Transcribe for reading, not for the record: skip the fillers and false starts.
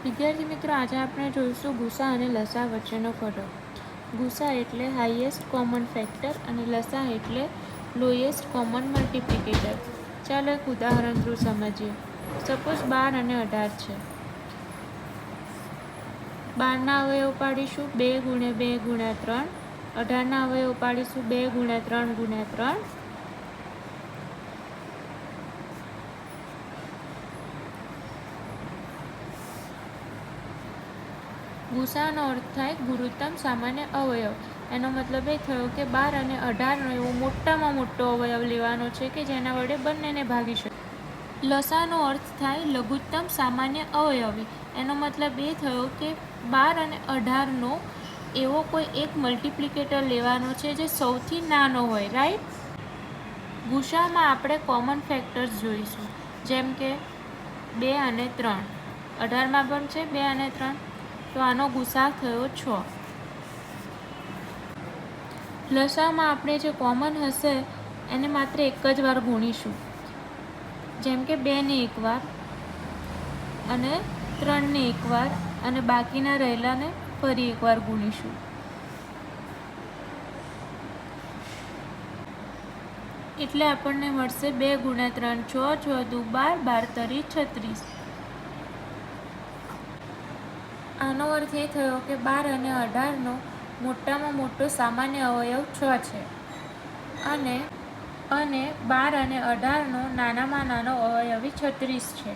વિદ્યાર્થી મિત્રો, આજે આપણે જોઈશું ગુસા અને લસા વચ્ચેનો ફરક. ગુસા એટલે હાઈએસ્ટ કોમન ફેક્ટર અને લસા એટલે લોએસ્ટ કોમન મલ્ટીપ્લિકેટર. ચાલો એક ઉદાહરણ થ્રુ સમજીએ. સપોઝ 12 અને 18 છે. 12ના અવયવ પાડીશું 2 × 2 × 3. 18ના અવયવ પાડીશું 2 × 3 × 3. ગુસાનો અર્થ થાય ગુરુત્તમ સામાન્ય અવયવ. એનો મતલબ એ થયો કે 12 અને 18નો એવો મોટામાં મોટો અવયવ લેવાનો છે કે જેના વડે બંનેને ભાગી શકે. લસાનો અર્થ થાય લઘુત્તમ સામાન્ય અવયવી. એનો મતલબ એ થયો કે 12 અને 18નો એવો કોઈ એક મલ્ટીપ્લિકેટર લેવાનો છે જે સૌથી નાનો હોય, રાઈટ? ગુસામાં આપણે કોમન ફેક્ટર્સ જોઈશું, જેમ કે 2 અને 3. 18માં પણ છે 2 અને 3, તો આનો ગુસા થયો 6. લસામાં આપણે જે કોમન હશે એને માત્ર એક જ વાર ગુણીશું, જેમ કે 2 ને એક વાર અને 3 ને એક વાર, અને બાકીના રહેલાને ફરી એકવાર ગુણીશું. એટલે આપણને મળશે 2 × 3 = 6, 6 × 2 = 12, 12 × 3 = 36. આનો અર્થ એ થયો કે 12 અને 18નો મોટામાં મોટો સામાન્ય અવયવ 6 છે અને 12 અને 18નો નાનામાં નાનો અવયવી 36 છે.